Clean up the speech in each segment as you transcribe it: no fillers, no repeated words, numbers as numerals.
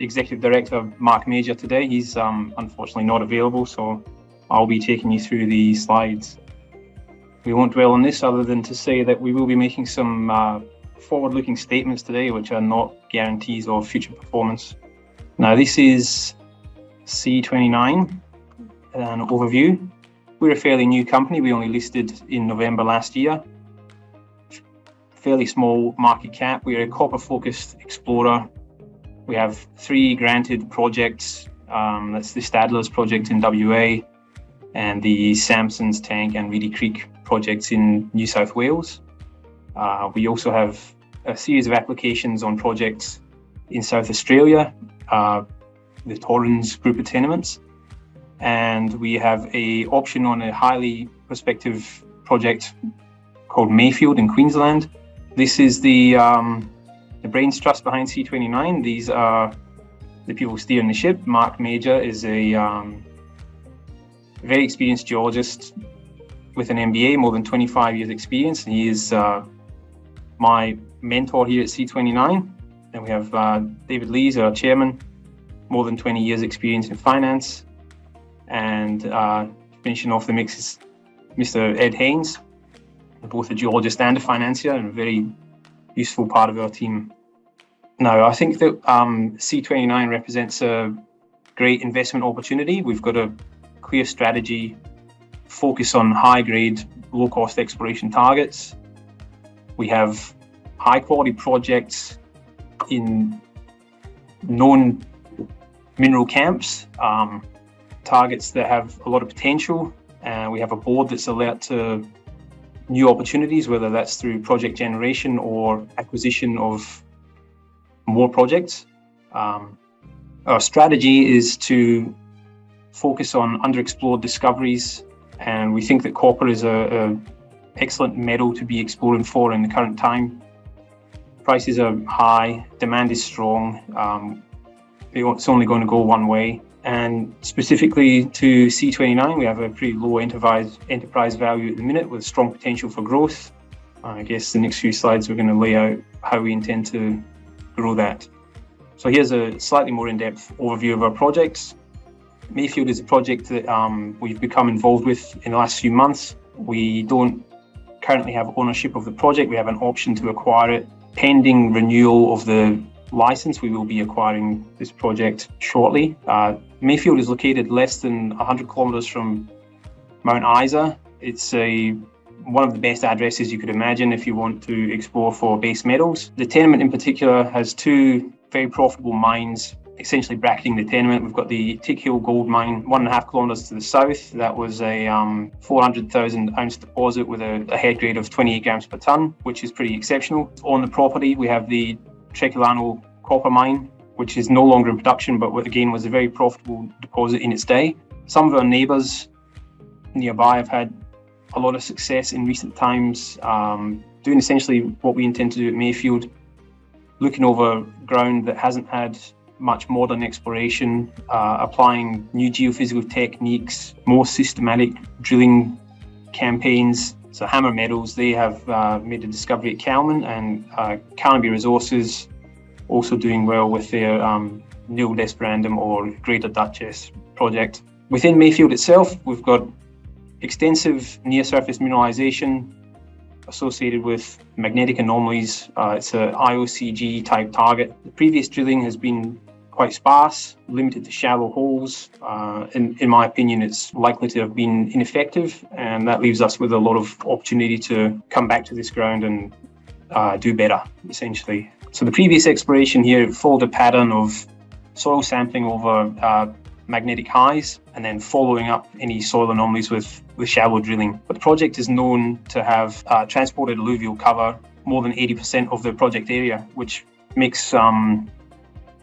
Executive Director Mark Major today. He's unfortunately not available, so I'll be taking you through the slides. We won't dwell on this other than to say that we will be making some forward-looking statements today, which are not guarantees of future performance. Now, this is C29, an overview. We're a fairly new company. We only listed in November last year. Fairly small market cap. We're a copper-focused explorer. We have 3 granted projects. That's the Stadler's project in WA and the Sampson's Tank and Reedy Creek projects in New South Wales. We also have a series of applications on projects in South Australia, the Torrens group of tenements, and we have an option on a highly prospective project called Mayfield in Queensland. This is the brains trust behind C29. These are the people steering the ship. Mark Major is a very experienced geologist with an MBA, more than 25 years experience. And he is my mentor here at C29. And we have David Lees, our chairman, more than 20 years experience in finance. And finishing off the mix is Mr. Ed Haynes, both a geologist and a financier, and a very useful part of our team. Now, I think that C29 represents a great investment opportunity. We've got a clear strategy, focus on high-grade, low-cost exploration targets. We have high-quality projects in known mineral camps, targets that have a lot of potential. We have a board that's alert to new opportunities, whether that's through project generation or acquisition of more projects. Our strategy is to focus on underexplored discoveries, and we think that copper is an excellent metal to be exploring for in the current time. Prices are high, demand is strong, it's only going to go one way. And specifically to C29, we have a pretty low enterprise value at the minute with strong potential for growth. I guess the next few slides we're going to lay out how we intend to grow that. So here's a slightly more in-depth overview of our projects. Mayfield is a project that we've become involved with in the last few months. We don't currently have ownership of the project. We have an option to acquire it. Pending renewal of the license, we will be acquiring this project shortly. Mayfield is located less than 100 kilometers from Mount Isa. It's one of the best addresses you could imagine if you want to explore for base metals. The tenement in particular has 2 very profitable mines essentially bracketing the tenement. We've got the Tick Hill gold mine 1.5 kilometers to the south. That was a 400,000 ounce deposit with a head grade of 28 grams per ton, which is pretty exceptional. On the property, we have the Treculano copper mine, which is no longer in production, but again was a very profitable deposit in its day. Some of our neighbours nearby have had a lot of success in recent times, doing essentially what we intend to do at Mayfield, looking over ground that hasn't had much modern exploration, applying new geophysical techniques, more systematic drilling campaigns. So Hammer Metals, they have made a discovery at Kalkine, and Carnaby Resources also doing well with their Nil Desperandum or Greater Duchess project. Within Mayfield itself, we've got extensive near-surface mineralization associated with magnetic anomalies. It's an IOCG type target. The previous drilling has been quite sparse, limited to shallow holes. In my opinion, it's likely to have been ineffective, and that leaves us with a lot of opportunity to come back to this ground and do better, essentially. So the previous exploration here followed a pattern of soil sampling over magnetic highs and then following up any soil anomalies with shallow drilling. But the project is known to have transported alluvial cover more than 80% of the project area, which makes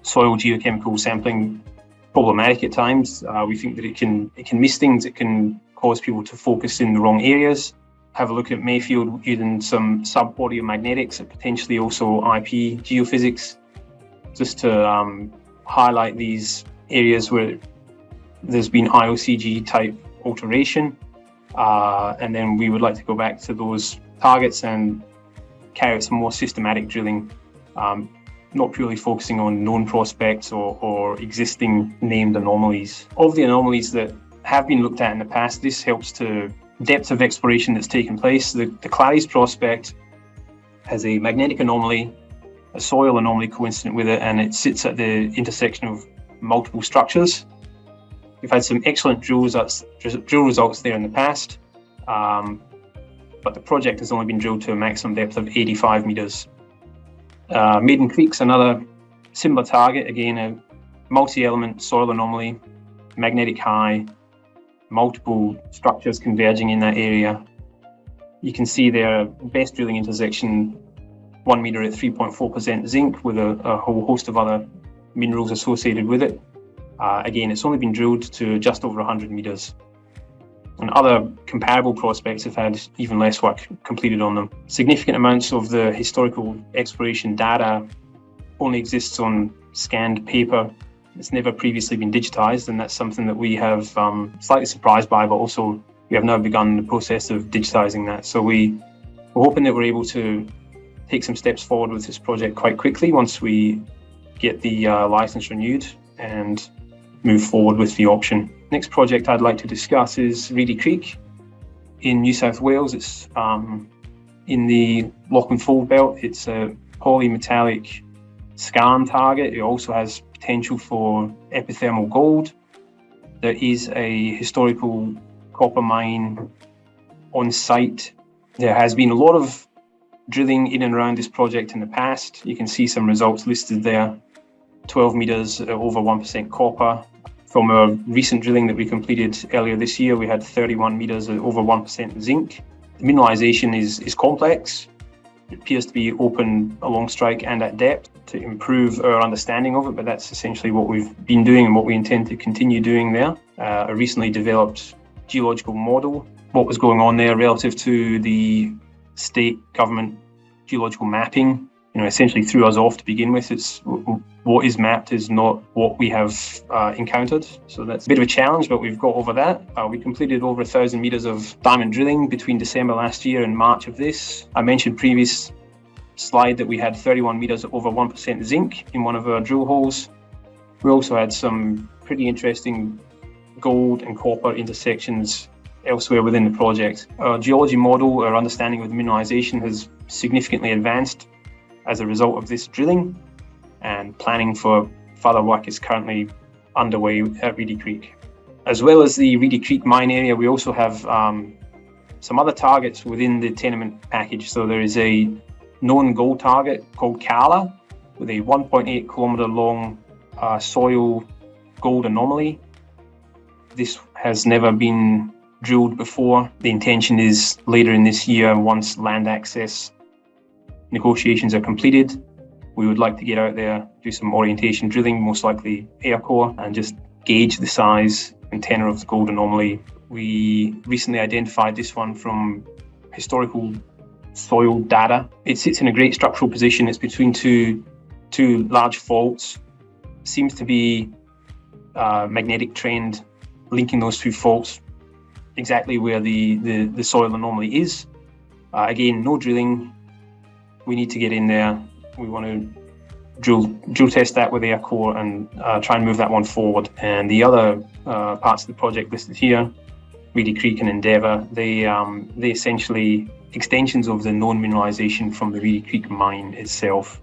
soil geochemical sampling problematic at times. We think that it can miss things, it can cause people to focus in the wrong areas. Have a look at Mayfield using some sub-body magnetics and potentially also IP geophysics, just to highlight these areas where there's been IOCG type alteration. And then we would like to go back to those targets and carry out some more systematic drilling. not purely focusing on known prospects or existing named anomalies. Of the anomalies that have been looked at in the past, this helps to depth of exploration that's taken place. The Clarice prospect has a magnetic anomaly, a soil anomaly coincident with it, and it sits at the intersection of multiple structures. We've had some excellent drill results there in the past, but the project has only been drilled to a maximum depth of 85 meters. Maiden Creek's another similar target, again a multi-element soil anomaly, magnetic high, multiple structures converging in that area. You can see there best drilling intersection 1 meter at 3.4% zinc with a whole host of other minerals associated with it. Again, it's only been drilled to just over 100 meters. And other comparable prospects have had even less work completed on them. Significant amounts of the historical exploration data only exists on scanned paper. It's never previously been digitized, and that's something that we have slightly surprised by, but also we have now begun the process of digitizing that. So we're hoping that we're able to take some steps forward with this project quite quickly once we get the license renewed and move forward with the option. Next project I'd like to discuss is Reedy Creek in New South Wales. It's in the Lachlan Fold Belt. It's a polymetallic skarn target. It also has potential for epithermal gold. There is a historical copper mine on site. There has been a lot of drilling in and around this project in the past. You can see some results listed there. 12 meters over 1% copper. From our recent drilling that we completed earlier this year, we had 31 meters over 1% zinc. The mineralization is complex. It appears to be open along strike and at depth to improve our understanding of it, but that's essentially what we've been doing and what we intend to continue doing there. A recently developed geological model, what was going on there relative to the state government geological mapping, essentially threw us off to begin with. It's what is mapped is not what we have encountered. So that's a bit of a challenge, but we've got over that. We completed over 1,000 meters of diamond drilling between December last year and March of this. I mentioned previous slide that we had 31 meters over 1% zinc in one of our drill holes. We also had some pretty interesting gold and copper intersections elsewhere within the project. Our geology model, our understanding of the mineralization has significantly advanced as a result of this drilling, and planning for further work is currently underway at Reedy Creek. As well as the Reedy Creek mine area, we also have some other targets within the tenement package. So there is a known gold target called Kala with a 1.8 kilometer long soil gold anomaly. This has never been drilled before. The intention is later in this year, once land access negotiations are completed, we would like to get out there, do some orientation drilling, most likely air core, and just gauge the size and tenor of the gold anomaly. We recently identified this one from historical soil data. It sits in a great structural position. It's between two large faults. Seems to be a magnetic trend linking those two faults exactly where the soil anomaly is. Again, no drilling. We need to get in there. We want to drill test that with air core and try and move that one forward. And the other parts of the project listed here, Reedy Creek and Endeavour, they essentially extensions of the known mineralization from the Reedy Creek mine itself.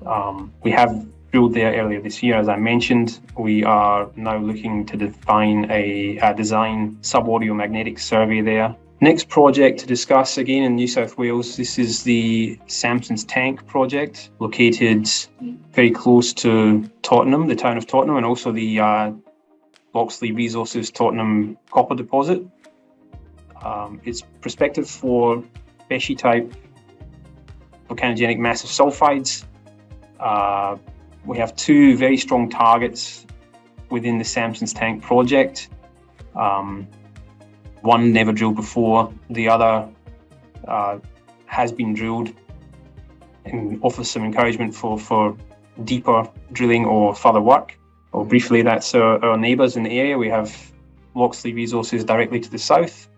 We have drilled there earlier this year, as I mentioned. We are now looking to define a design subaudiomagnetics magnetic survey there. Next project to discuss, again in New South Wales, this is the Sampson's Tank project, located very close to Tottenham, the town of Tottenham, and also the Loxley Resources Tottenham copper deposit. It's prospective for Beshi type volcanogenic massive sulfides. We have two very strong targets within the Sampson's Tank project. One never drilled before, the other has been drilled, and offers some encouragement for deeper drilling or further work. Well, briefly, that's our neighbours in the area. We have Loxley Resources directly to the south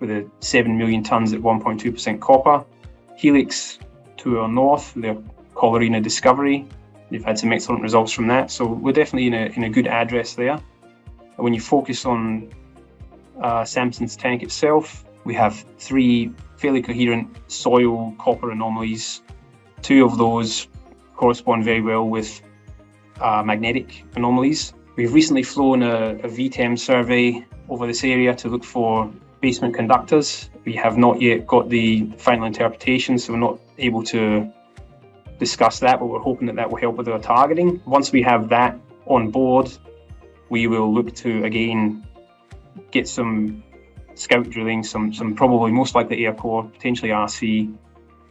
with a 7 million tonnes at 1.2% copper. Helix to our north, their Colorina discovery. They've had some excellent results from that. So we're definitely in a good address there. When you focus on Sampson's tank itself, we have 3 fairly coherent soil copper anomalies. 2 of those correspond very well with magnetic anomalies. We've recently flown a VTEM survey over this area to look for basement conductors. We have not yet got the final interpretation, so we're not able to discuss that, but we're hoping that will help with our targeting. Once we have that on board, we will look to again get some scout drilling, some probably most likely air core, potentially RC,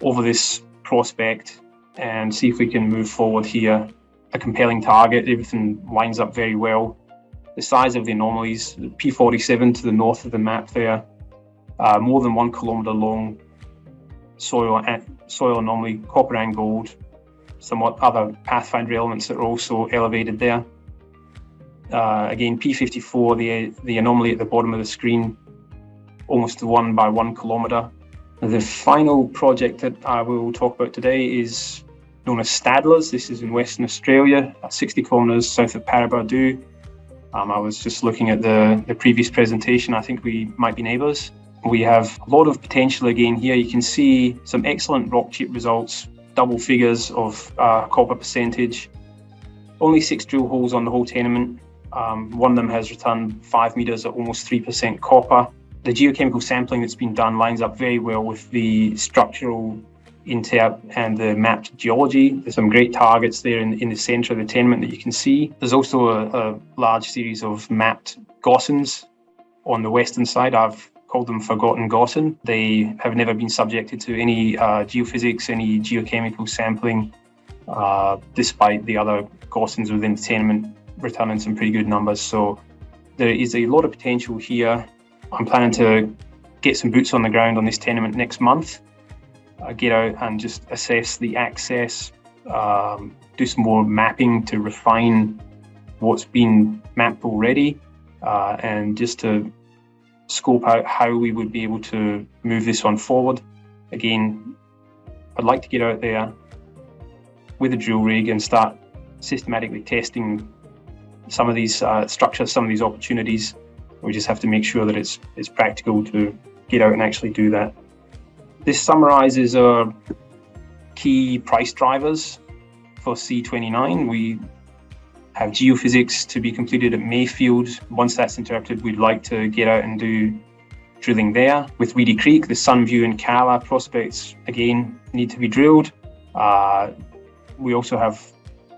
over this prospect and see if we can move forward here. A compelling target, everything lines up very well. The size of the anomalies, the P47 to the north of the map there, more than 1 kilometre long soil anomaly, copper and gold, somewhat other pathfinder elements that are also elevated there. Again, P54, the anomaly at the bottom of the screen, almost 1 by 1 kilometre. The final project that I will talk about today is known as Stadler's. This is in Western Australia, 60 kilometres south of Paraburdoo. I was just looking at the previous presentation. I think we might be neighbours. We have a lot of potential again here. You can see some excellent rock chip results, double figures of copper percentage. Only 6 drill holes on the whole tenement. One of them has returned 5 metres at almost 3% copper. The geochemical sampling that's been done lines up very well with the structural interp and the mapped geology. There's some great targets there in the centre of the tenement that you can see. There's also a large series of mapped gossans on the western side. I've called them forgotten gossan. They have never been subjected to any geophysics, any geochemical sampling, despite the other gossans within the tenement returning some pretty good numbers. So there is a lot of potential here. I'm planning to get some boots on the ground on this tenement next month. Get out and just assess the access, do some more mapping to refine what's been mapped already, and just to scope out how we would be able to move this one forward. Again, I'd like to get out there with a drill rig and start systematically testing some of these structures, some of these opportunities. We just have to make sure that it's practical to get out and actually do that. This summarises our key price drivers for C29. We have geophysics to be completed at Mayfield. Once that's interpreted, we'd like to get out and do drilling there. With Reedy Creek, the Sunview and Kala prospects, again, need to be drilled. We also have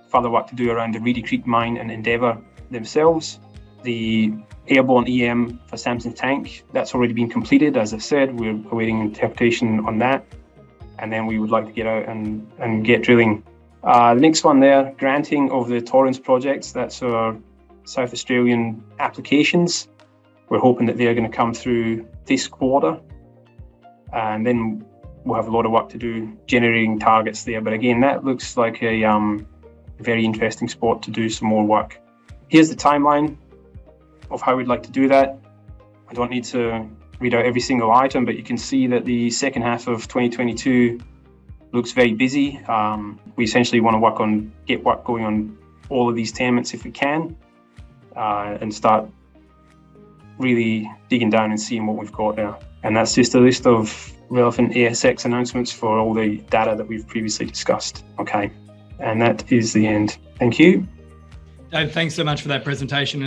further work to do around the Reedy Creek mine and Endeavour themselves. The airborne EM for Sampson's tank, that's already been completed. As I said, we're awaiting interpretation on that. And then we would like to get out and get drilling. The next one there, granting of the Torrens projects, that's our South Australian applications. We're hoping that they're going to come through this quarter. And then we'll have a lot of work to do generating targets there. But again, that looks like a very interesting spot to do some more work. Here's the timeline of how we'd like to do that. I don't need to read out every single item, but you can see that the second half of 2022 looks very busy. We essentially want to get work going on all of these tenements if we can, and start really digging down and seeing what we've got there. And that's just a list of relevant ASX announcements for all the data that we've previously discussed. Okay, and that is the end. Thank you. Dave, thanks so much for that presentation.